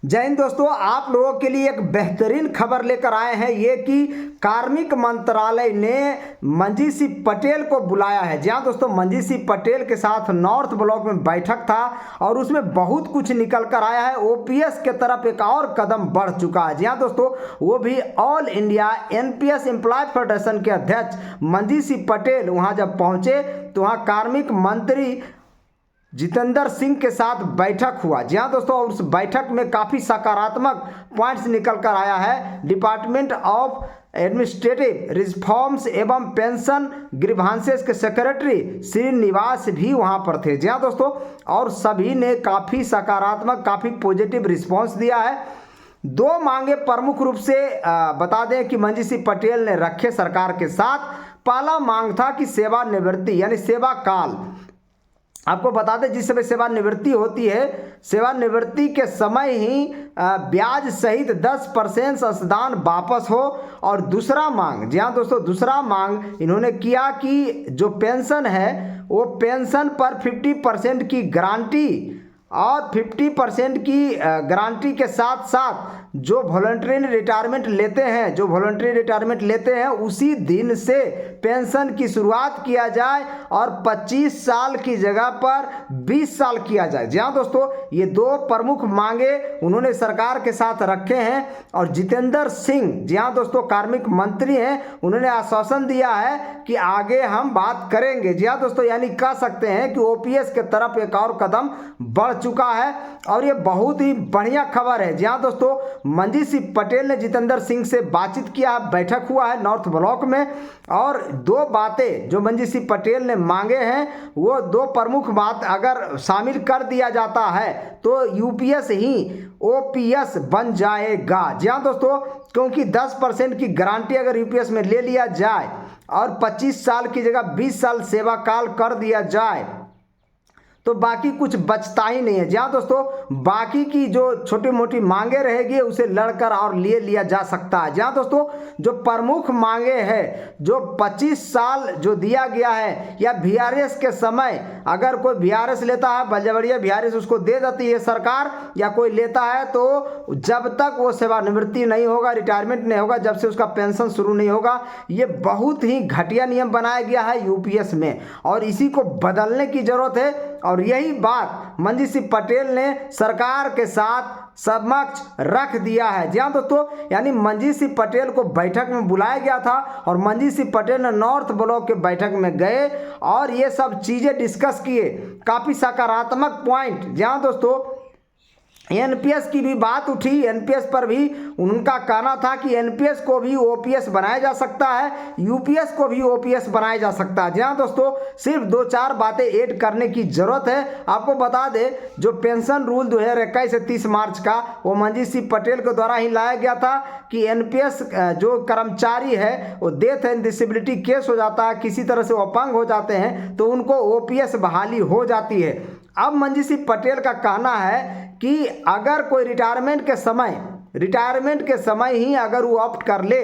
जय हिंद दोस्तों, आप लोगों के लिए एक बेहतरीन खबर लेकर आए हैं। ये कि कार्मिक मंत्रालय ने मंजीत सिंह पटेल को बुलाया है। जी हाँ दोस्तों, मंजीत सिंह पटेल के साथ नॉर्थ ब्लॉक में बैठक था और उसमें बहुत कुछ निकल कर आया है। ओपीएस के तरफ एक और कदम बढ़ चुका है। जी हाँ दोस्तों, वो भी all India NPS employee federation के अध्यक्ष मंजीत सिंह पटेल वहाँ जब पहुँचे तो वहाँ कार्मिक मंत्री जितेंद्र सिंह के साथ बैठक हुआ। जी हाँ दोस्तों, उस बैठक में काफ़ी सकारात्मक पॉइंट्स निकल कर आया है। डिपार्टमेंट ऑफ एडमिनिस्ट्रेटिव रिफॉर्म्स एवं पेंशन ग्रीवांसेस के सेक्रेटरी श्रीनिवास भी वहाँ पर थे। जी हाँ दोस्तों, और सभी ने काफ़ी सकारात्मक, काफ़ी पॉजिटिव रिस्पॉन्स दिया है। दो मांगे प्रमुख रूप से बता दें कि मंजीत सिंह पटेल ने रखे सरकार के साथ। पहला मांग था कि सेवानिवृत्ति यानी सेवा काल, आपको बता दें जिस समय सेवानिवृत्ति होती है, सेवानिवृत्ति के समय ही ब्याज सहित 10% अंशदान वापस हो। और दूसरा मांग, जी हाँ दोस्तों, दूसरा मांग इन्होंने किया कि जो पेंशन है वो पेंशन पर 50% की गारंटी और 50% की गारंटी के साथ साथ जो वॉलंटरी रिटायरमेंट लेते हैं उसी दिन से पेंशन की शुरुआत किया जाए और 25 साल की जगह पर 20 साल किया जाए। जी हाँ दोस्तों, ये दो प्रमुख मांगे उन्होंने सरकार के साथ रखे हैं। और जितेंद्र सिंह, जी हाँ दोस्तों, कार्मिक मंत्री हैं, उन्होंने आश्वासन दिया है कि आगे हम बात करेंगे। जी हाँ दोस्तों, यानी कह सकते हैं कि ओपीएस के तरफ एक और कदम बढ़ चुका है और ये बहुत ही बढ़िया खबर है। जी हाँ दोस्तों, मंजीत सिंह पटेल ने जितेंद्र सिंह से बातचीत किया, बैठक हुआ है नॉर्थ ब्लॉक में। और दो बातें जो मंजीत सिंह पटेल ने मांगे हैं वो दो प्रमुख बात अगर शामिल कर दिया जाता है तो यूपीएस ही ओपीएस बन जाएगा। जी हाँ दोस्तों, क्योंकि 10% की गारंटी अगर यूपीएस में ले लिया जाए और 25 साल की जगह 20 साल सेवा काल कर दिया जाए तो बाकी कुछ बचता ही नहीं है। जी हाँ दोस्तों, बाकी की जो छोटी मोटी मांगे रहेगी उसे लड़कर और लिया जा सकता है। जी हाँ दोस्तों, जो प्रमुख मांगे हैं, जो 25 साल जो दिया गया है या वीआरएस के समय अगर कोई वीआरएस लेता है, बलजबड़िया वीआरएस उसको दे देती है सरकार, या कोई लेता है तो जब तक वो सेवानिवृत्ति नहीं होगा, रिटायरमेंट नहीं होगा, जब से उसका पेंशन शुरू नहीं होगा, ये बहुत ही घटिया नियम बनाया गया है यूपीएस में और इसी को बदलने की जरूरत है। और यही बात मंजीत सिंह पटेल ने सरकार के साथ समक्ष रख दिया है। जी हाँ दोस्तों, यानी मंजीत सिंह पटेल को बैठक में बुलाया गया था और मंजीत सिंह पटेल ने नॉर्थ ब्लॉक के बैठक में गए और ये सब चीज़ें डिस्कस किए, काफ़ी सकारात्मक पॉइंट। जी हाँ दोस्तों, एनपीएस की भी बात उठी। एनपीएस पर भी उनका कहना था कि एनपीएस को भी ओपीएस बनाया जा सकता है, यूपीएस को भी ओपीएस बनाया जा सकता है। जी हाँ दोस्तों, सिर्फ 2-4 बातें ऐड करने की जरूरत है। आपको बता दें जो पेंशन रूल 2021 से 30 मार्च का वो मंजीत सिंह पटेल के द्वारा ही लाया गया था कि एनपीएस जो कर्मचारी है वो डेथ एंड डिसेबिलिटी केस हो जाता है, किसी तरह से वो अपंग हो जाते हैं तो उनको ओपीएस बहाली हो जाती है। अब मंजीत सिंह पटेल का कहना है कि अगर कोई रिटायरमेंट के समय ही अगर वो ऑप्ट कर ले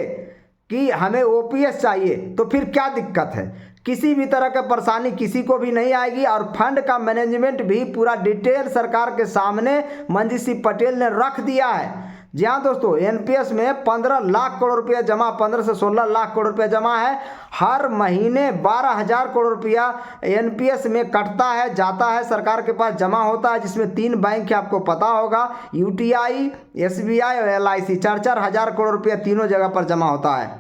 कि हमें ओपीएस चाहिए तो फिर क्या दिक्कत है, किसी भी तरह का परेशानी किसी को भी नहीं आएगी। और फंड का मैनेजमेंट भी पूरा डिटेल सरकार के सामने मंजीत सिंह पटेल ने रख दिया है। जी हाँ दोस्तों, एनपीएस में 15 लाख करोड़ रुपया जमा, 15 से 16 लाख करोड़ रुपया जमा है। हर महीने 12,000 करोड़ रुपया एनपीएस में कटता है, जाता है, सरकार के पास जमा होता है, जिसमें 3 बैंक है, आपको पता होगा, यूटीआई, एसबीआई और एलआईसी। 4-4 हज़ार करोड़ रुपया तीनों जगह पर जमा होता है।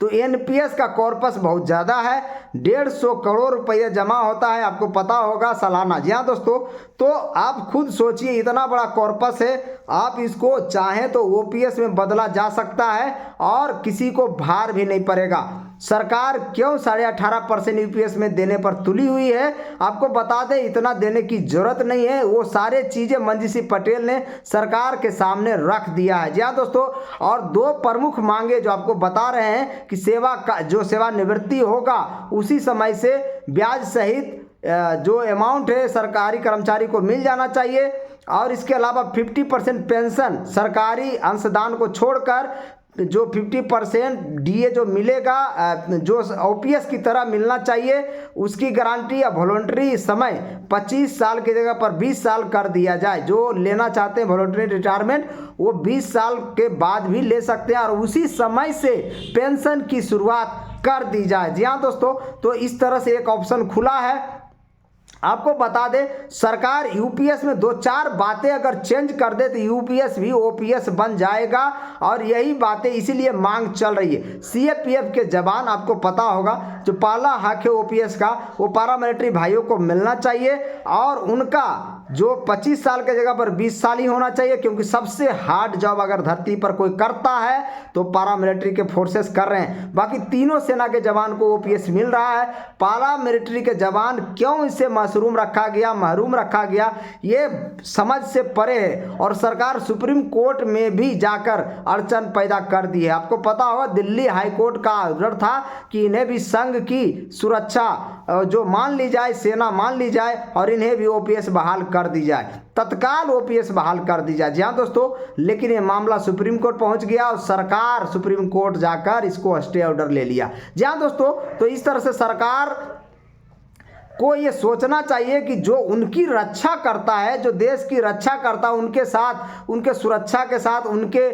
तो एनपीएस का कॉर्पस बहुत ज़्यादा है, 150 करोड़ रुपये जमा होता है, आपको पता होगा सालाना। जी हाँ दोस्तों, तो आप खुद सोचिए इतना बड़ा कॉर्पस है, आप इसको चाहें तो ओपीएस में बदला जा सकता है और किसी को भार भी नहीं पड़ेगा। सरकार क्यों 18.5% यूपीएस में देने पर तुली हुई है, आपको बता दें इतना देने की जरूरत नहीं है। वो सारे चीज़ें मंजीत सिंह पटेल ने सरकार के सामने रख दिया है। जी हाँ दोस्तों, और दो प्रमुख मांगे जो आपको बता रहे हैं कि जो सेवानिवृत्ति होगा उसी समय से ब्याज सहित जो अमाउंट है सरकारी कर्मचारी को मिल जाना चाहिए और इसके अलावा 50% पेंशन सरकारी अंशदान को छोड़कर जो 50% डीए जो मिलेगा जो ओपीएस की तरह मिलना चाहिए, उसकी गारंटी या वॉलंटरी समय 25 साल की जगह पर 20 साल कर दिया जाए। जो लेना चाहते हैं वॉलंटरी रिटायरमेंट वो 20 साल के बाद भी ले सकते हैं और उसी समय से पेंशन की शुरुआत कर दी जाए। जी हाँ दोस्तों, तो इस तरह से एक ऑप्शन खुला है। आपको बता दें, सरकार यूपीएस में 2-4 बातें अगर चेंज कर दे तो यूपीएस भी ओपीएस बन जाएगा और यही बातें इसीलिए मांग चल रही है। सीएपीएफ के जवान, आपको पता होगा, जो पहला हक है ओपीएस का वो पैरामिलिट्री भाइयों को मिलना चाहिए और उनका जो 25 साल की जगह पर 20 साल ही होना चाहिए, क्योंकि सबसे हार्ड जॉब अगर धरती पर कोई करता है तो पैरामिलिट्री के फोर्सेस कर रहे हैं। बाकी तीनों सेना के जवान को ओपीएस मिल रहा है। पैरामिलिट्री के जवान क्यों इसे मशरूम रखा गया, महरूम रखा गया, ये समझ से परे है और सरकार सुप्रीम कोर्ट में भी जाकर अड़चन पैदा कर दी है। आपको पता होगा दिल्ली हाई कोर्ट का ऑर्डर था कि इन्हें भी संघ की सुरक्षा जो मान ली जाए, सेना मान ली जाए और इन्हें भी ओपीएस बहाल कर दी जाए, तत्काल ओपीएस बहाल कर दी जाए। जी हाँ दोस्तों, लेकिन ये मामला सुप्रीम कोर्ट पहुंच गया और सरकार सुप्रीम कोर्ट जाकर इसको स्टे ऑर्डर ले लिया। जी हाँ दोस्तों, तो इस तरह से सरकार को ये सोचना चाहिए कि जो उनकी रक्षा करता है, जो देश की रक्षा करता है, उनके साथ, उनके सुरक्षा के साथ, उनके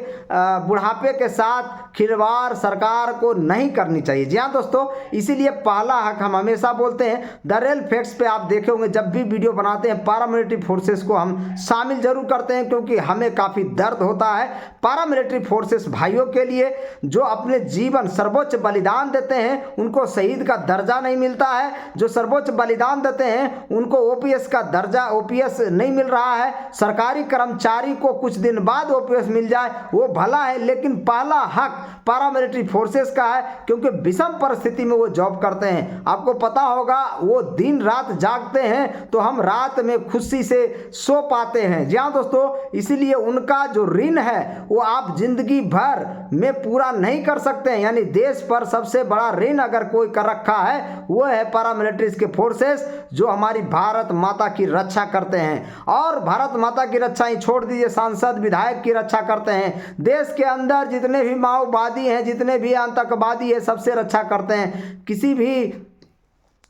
बुढ़ापे के साथ खिलवाड़ सरकार को नहीं करनी चाहिए। जी हाँ दोस्तों, इसीलिए पहला हक हम हमेशा बोलते हैं। द रियल फैक्ट्स पे आप देखे होंगे जब भी वीडियो बनाते हैं पैरामिलिट्री फोर्सेस को हम शामिल जरूर करते हैं, क्योंकि हमें काफ़ी दर्द होता है पैरामिलिट्री फोर्सेस भाइयों के लिए जो अपने जीवन सर्वोच्च बलिदान देते हैं, उनको शहीद का दर्जा नहीं मिलता है। जो सर्वोच्च बलिदान देते हैं उनको ओपीएस का दर्जा, ओपीएस नहीं मिल रहा है। सरकारी कर्मचारी को कुछ दिन बाद ओपीएस मिल जाए वो भला है, लेकिन पहला हक पैरामिलिट्री फोर्सेस का है, क्योंकि विषम परिस्थिति में वो जॉब करते हैं। आपको पता होगा वो दिन रात जागते हैं तो हम रात में खुशी से सो पाते हैं। जी हाँ दोस्तों, इसीलिए उनका जो ऋण है वो आप जिंदगी भर में पूरा नहीं कर सकते हैं। यानी देश पर सबसे बड़ा ऋण अगर कोई कर रखा है वो है पैरामिलिट्रीज के फोर्सेस, जो हमारी भारत माता की रक्षा करते हैं। और भारत माता की रक्षा ही छोड़ दीजिए, सांसद विधायक की रक्षा करते हैं। देश के अंदर जितने भी माओवादी हैं, जितने भी आतंकवादी हैं, सबसे रक्षा करते हैं। किसी भी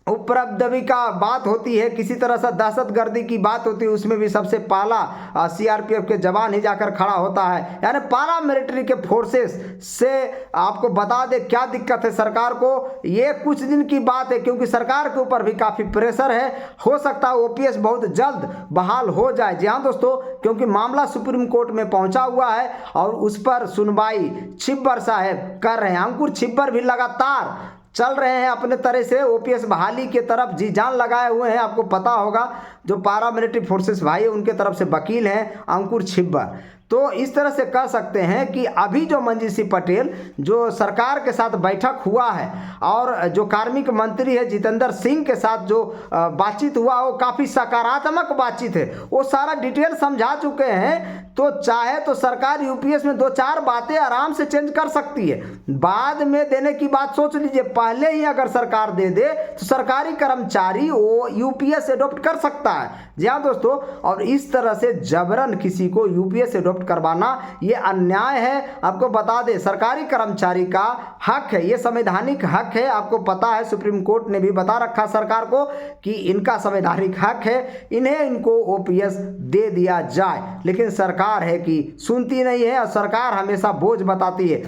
उपद्रवी का बात होती है, किसी तरह से दहशतगर्दी की बात होती है, उसमें भी सबसे पहला सीआरपीएफ के जवान ही जाकर खड़ा होता है। यानी पैरामिलिट्री के फोर्सेस से आपको बता दे क्या दिक्कत है सरकार को। ये कुछ दिन की बात है, क्योंकि सरकार के ऊपर भी काफ़ी प्रेशर है। हो सकता है ओपीएस बहुत जल्द बहाल हो जाए। जी हाँ दोस्तों, क्योंकि मामला सुप्रीम कोर्ट में पहुंचा हुआ है और उस पर सुनवाई छिब्बर साहब कर रहे हैं। अंकुर छिब्बर भी लगातार चल रहे हैं अपने तरह से ओपीएस बहाली के तरफ जी जान लगाए हुए हैं। आपको पता होगा जो पैरामिलिट्री फोर्सेस भाई है उनके तरफ से वकील हैं अंकुर छिब्बर। तो इस तरह से कह सकते हैं कि अभी जो मंजीत सिंह पटेल जो सरकार के साथ बैठक हुआ है और जो कार्मिक मंत्री है जितेंद्र सिंह के साथ जो बातचीत हुआ वो काफ़ी सकारात्मक बातचीत है। वो सारा डिटेल समझा चुके हैं। तो चाहे तो सरकार यूपीएस में 2-4 बातें आराम से चेंज कर सकती है। बाद में देने की बात सोच लीजिए, पहले ही अगर सरकार दे दे तो सरकारी कर्मचारी वो यूपीएस एडॉप्ट कर सकता है। जी हाँ दोस्तों, और इस तरह से जबरन किसी को यूपीएस एडॉप्ट करवाना ये अन्याय है। आपको बता दें सरकारी कर्मचारी का हक है, ये संवैधानिक हक है। आपको पता है सुप्रीम कोर्ट ने भी बता रखा सरकार को कि इनका संवैधानिक हक है, इनको ओपीएस दे दिया जाए। लेकिन सरकार है कि सुनती नहीं है और सरकार हमेशा बोझ बताती है।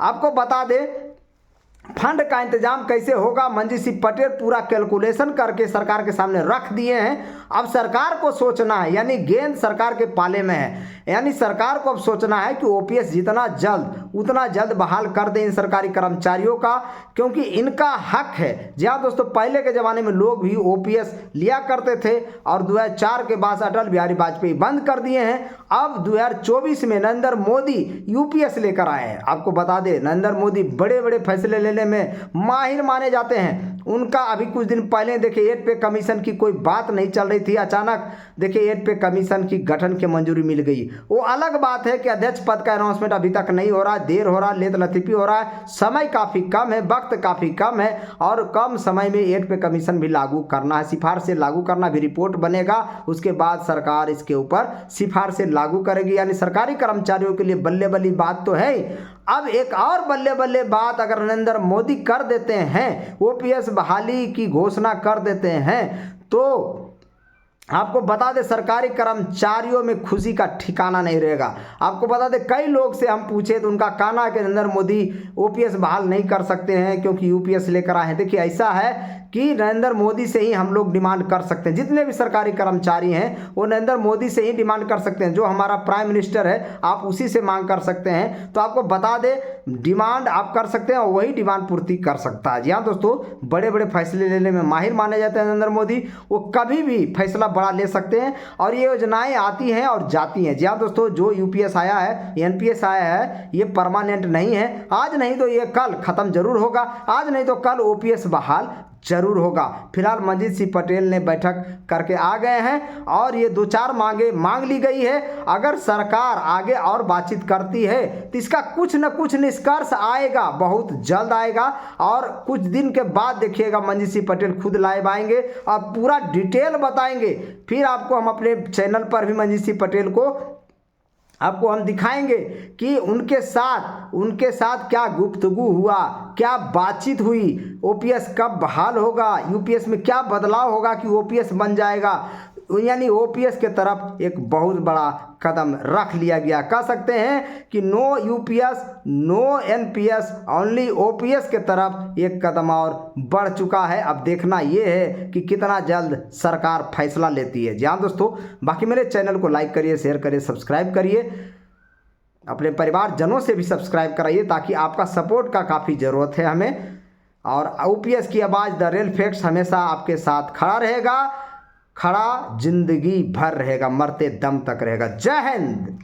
आपको बता दें फंड का इंतजाम कैसे होगा, मंजीत सिंह पटेल पूरा कैलकुलेशन करके सरकार के सामने रख दिए हैं। अब सरकार को सोचना है, यानी गेंद सरकार के पाले में है। यानी सरकार को अब सोचना है कि ओपीएस जितना जल्द उतना जल्द बहाल कर दें इन सरकारी कर्मचारियों का, क्योंकि इनका हक है। जी हाँ दोस्तों, पहले के ज़माने में लोग भी ओपीएस लिया करते थे और 2004 के बाद अटल बिहारी वाजपेयी बंद कर दिए हैं। अब 2024 में नरेंद्र मोदी यूपीएस लेकर आए हैं। आपको बता दें नरेंद्र मोदी बड़े बड़े फैसले लेने में माहिर माने जाते हैं। उनका अभी कुछ दिन पहले देखिए 8 पे कमीशन की कोई बात नहीं चल रही थी, अचानक देखिए 8 पे कमीशन की गठन की मंजूरी मिल गई। वो अलग बात है कि अध्यक्ष पद का अनाउंसमेंट अभी तक नहीं हो रहा, देर हो रहा, लेत लतीफी हो रहा है, समय काफ़ी कम है, वक्त काफ़ी कम है और कम समय में 8 पे कमीशन भी लागू करना है, सिफारिशें लागू करना भी, रिपोर्ट बनेगा उसके बाद सरकार इसके ऊपर सिफारिशें लागू करेगी। यानी सरकारी कर्मचारियों के लिए बल्ले बल्ले बात तो है। अब एक और बल्ले बल्ले बात अगर नरेंद्र मोदी कर देते हैं, ओपीएस बहाली की घोषणा कर देते हैं, तो आपको बता दें सरकारी कर्मचारियों में खुशी का ठिकाना नहीं रहेगा। आपको बता दें कई लोग से हम पूछे तो उनका कहना है कि नरेंद्र मोदी ओपीएस बहाल नहीं कर सकते हैं क्योंकि यूपीएस लेकर आए हैं। देखिए ऐसा है कि नरेंद्र मोदी से ही हम लोग डिमांड कर सकते हैं, जितने भी सरकारी कर्मचारी हैं वो नरेंद्र मोदी से ही डिमांड कर सकते हैं। जो हमारा प्राइम मिनिस्टर है आप उसी से मांग कर सकते हैं। तो आपको बता दें डिमांड आप कर सकते हैं और वही डिमांड पूर्ति कर सकता है। जी हाँ दोस्तों, बड़े बड़े फैसले लेने में माहिर माने जाते हैं नरेंद्र मोदी, वो कभी भी फैसला बड़ा ले सकते हैं और ये योजनाएं आती हैं और जाती हैं। जी हाँ दोस्तों, जो यूपीएस आया है, एनपीएस आया है, ये परमानेंट नहीं है। आज नहीं तो ये कल खत्म जरूर होगा, आज नहीं तो कल ओपीएस बहाल जरूर होगा। फिलहाल मंजीत सिंह पटेल ने बैठक करके आ गए हैं और ये 2-4 मांगे मांग ली गई है। अगर सरकार आगे और बातचीत करती है तो इसका कुछ न कुछ निष्कर्ष आएगा, बहुत जल्द आएगा और कुछ दिन के बाद देखिएगा मंजीत सिंह पटेल खुद लाइव आएंगे और पूरा डिटेल बताएंगे। फिर आपको हम अपने चैनल पर भी मंजीत सिंह पटेल को आपको हम दिखाएंगे कि उनके साथ क्या गुफ्तगू हुआ, क्या बातचीत हुई, ओपीएस कब बहाल होगा, यूपीएस में क्या बदलाव होगा कि ओपीएस बन जाएगा। यानी ओपीएस के तरफ एक बहुत बड़ा कदम रख लिया गया। कह सकते हैं कि no UPS no NPS only OPS के तरफ एक कदम और बढ़ चुका है। अब देखना ये है कि कितना जल्द सरकार फैसला लेती है। जी हाँ दोस्तों, बाकी मेरे चैनल को लाइक करिए, शेयर करिए, सब्सक्राइब करिए, अपने परिवारजनों से भी सब्सक्राइब कराइए ताकि आपका सपोर्ट का काफ़ी ज़रूरत है हमें। और ओपीएस की आवाज़ द रियल फैक्ट्स हमेशा आपके साथ खड़ा रहेगा, खड़ा जिंदगी भर रहेगा, मरते दम तक रहेगा। जय हिंद।